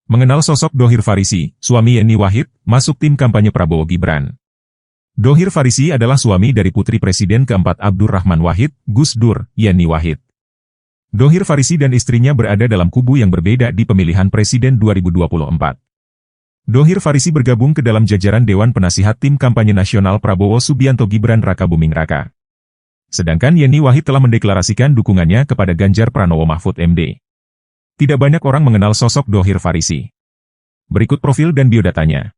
Mengenal sosok Dohir Farisi, suami Yeni Wahid, masuk tim kampanye Prabowo Gibran. Dohir Farisi adalah suami dari putri Presiden keempat Abdurrahman Wahid, Gus Dur, Yeni Wahid. Dohir Farisi dan istrinya berada dalam kubu yang berbeda di pemilihan Presiden 2024. Dohir Farisi bergabung ke dalam jajaran Dewan Penasihat Tim Kampanye Nasional Prabowo Subianto Gibran Raka Buming Raka. Sedangkan Yeni Wahid telah mendeklarasikan dukungannya kepada Ganjar Pranowo Mahfud MD. Tidak banyak orang mengenal sosok Dohir Farisi. Berikut profil dan biodatanya.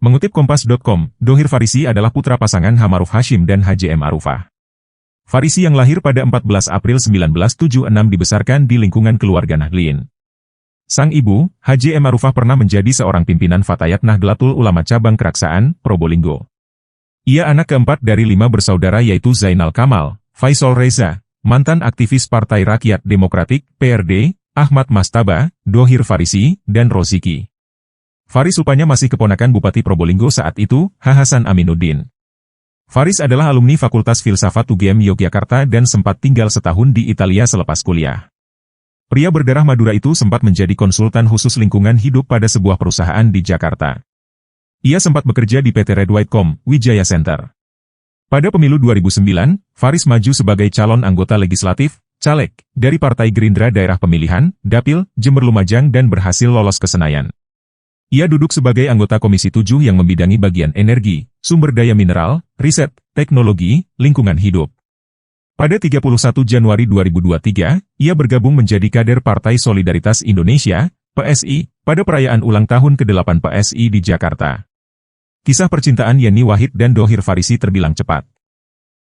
Mengutip Kompas.com, Dohir Farisi adalah putra pasangan H. Ma'ruf Hashim dan H.J.M. Arufah. Farisi yang lahir pada 14 April 1976 dibesarkan di lingkungan keluarga Nahdliyin. Sang ibu, H.J.M. Arufah pernah menjadi seorang pimpinan Fatayat Nahdlatul Ulama Cabang Keraksaan, Probolinggo. Ia anak keempat dari 5 bersaudara yaitu Zainal Kamal, Faisal Reza, mantan aktivis Partai Rakyat Demokratik, PRD, Ahmad Mastaba, Dohir Farisi, dan Roziki. Faris rupanya masih keponakan Bupati Probolinggo saat itu, H. Hasan Aminuddin. Faris adalah alumni Fakultas Filsafat UGM Yogyakarta dan sempat tinggal setahun di Italia selepas kuliah. Pria berdarah Madura itu sempat menjadi konsultan khusus lingkungan hidup pada sebuah perusahaan di Jakarta. Ia sempat bekerja di PT Red White Com, Wijaya Center. Pada pemilu 2009, Faris maju sebagai calon anggota legislatif, caleg, dari Partai Gerindra Daerah Pemilihan, Dapil, Jember Lumajang dan berhasil lolos ke Senayan. Ia duduk sebagai anggota Komisi 7 yang membidangi bagian energi, sumber daya mineral, riset, teknologi, lingkungan hidup. Pada 31 Januari 2023, ia bergabung menjadi kader Partai Solidaritas Indonesia, PSI, pada perayaan ulang tahun ke-8 PSI di Jakarta. Kisah percintaan Yeni Wahid dan Dohir Farisi terbilang cepat.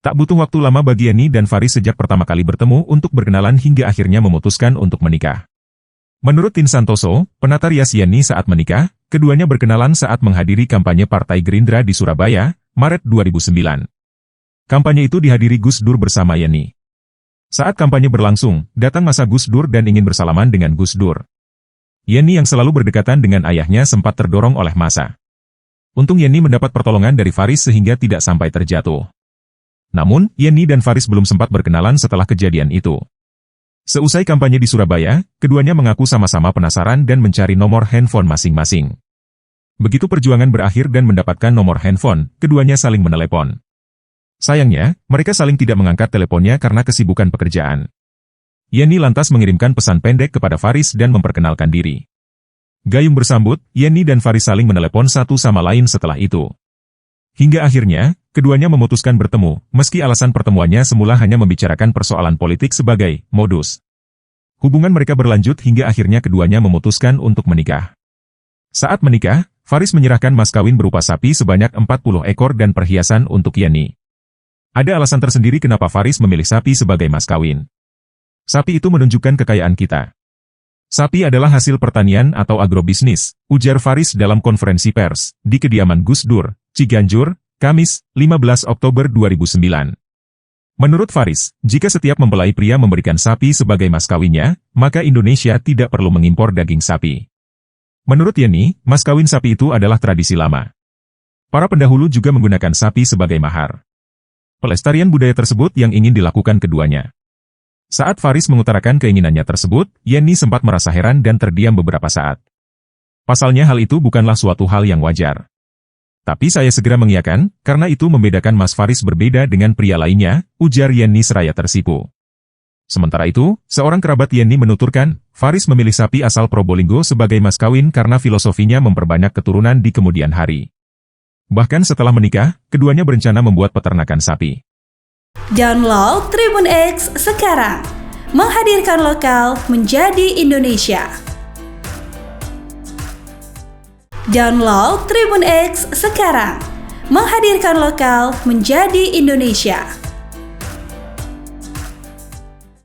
Tak butuh waktu lama bagi Yeni dan Faris sejak pertama kali bertemu untuk berkenalan hingga akhirnya memutuskan untuk menikah. Menurut Tin Santoso, penata rias Yeni saat menikah, keduanya berkenalan saat menghadiri kampanye Partai Gerindra di Surabaya, Maret 2009. Kampanye itu dihadiri Gus Dur bersama Yeni. Saat kampanye berlangsung, datang masa Gus Dur dan ingin bersalaman dengan Gus Dur. Yeni yang selalu berdekatan dengan ayahnya sempat terdorong oleh massa. Untung Yeni mendapat pertolongan dari Faris sehingga tidak sampai terjatuh. Namun, Yeni dan Faris belum sempat berkenalan setelah kejadian itu. Seusai kampanye di Surabaya, keduanya mengaku sama-sama penasaran dan mencari nomor handphone masing-masing. Begitu perjuangan berakhir dan mendapatkan nomor handphone, keduanya saling menelepon. Sayangnya, mereka saling tidak mengangkat teleponnya karena kesibukan pekerjaan. Yeni lantas mengirimkan pesan pendek kepada Faris dan memperkenalkan diri. Gayung bersambut, Yeni dan Faris saling menelepon satu sama lain setelah itu. Hingga akhirnya, keduanya memutuskan bertemu, meski alasan pertemuannya semula hanya membicarakan persoalan politik sebagai modus. Hubungan mereka berlanjut hingga akhirnya keduanya memutuskan untuk menikah. Saat menikah, Faris menyerahkan mas kawin berupa sapi sebanyak 40 ekor dan perhiasan untuk Yeni. Ada alasan tersendiri kenapa Faris memilih sapi sebagai mas kawin. Sapi itu menunjukkan kekayaan kita. Sapi adalah hasil pertanian atau agrobisnis, ujar Faris dalam konferensi pers, di kediaman Gus Dur, Ciganjur, Kamis, 15 Oktober 2009. Menurut Faris, jika setiap mempelai pria memberikan sapi sebagai mas kawinnya, maka Indonesia tidak perlu mengimpor daging sapi. Menurut Yeni, mas kawin sapi itu adalah tradisi lama. Para pendahulu juga menggunakan sapi sebagai mahar. Pelestarian budaya tersebut yang ingin dilakukan keduanya. Saat Faris mengutarakan keinginannya tersebut, Yeni sempat merasa heran dan terdiam beberapa saat. Pasalnya hal itu bukanlah suatu hal yang wajar. Tapi saya segera mengiyakan, karena itu membedakan Mas Faris berbeda dengan pria lainnya, ujar Yeni seraya tersipu. Sementara itu, seorang kerabat Yeni menuturkan, Faris memilih sapi asal Probolinggo sebagai mas kawin karena filosofinya memperbanyak keturunan di kemudian hari. Bahkan setelah menikah, keduanya berencana membuat peternakan sapi. Download Tribun X sekarang, menghadirkan lokal menjadi Indonesia. Download Tribun X sekarang, menghadirkan lokal menjadi Indonesia.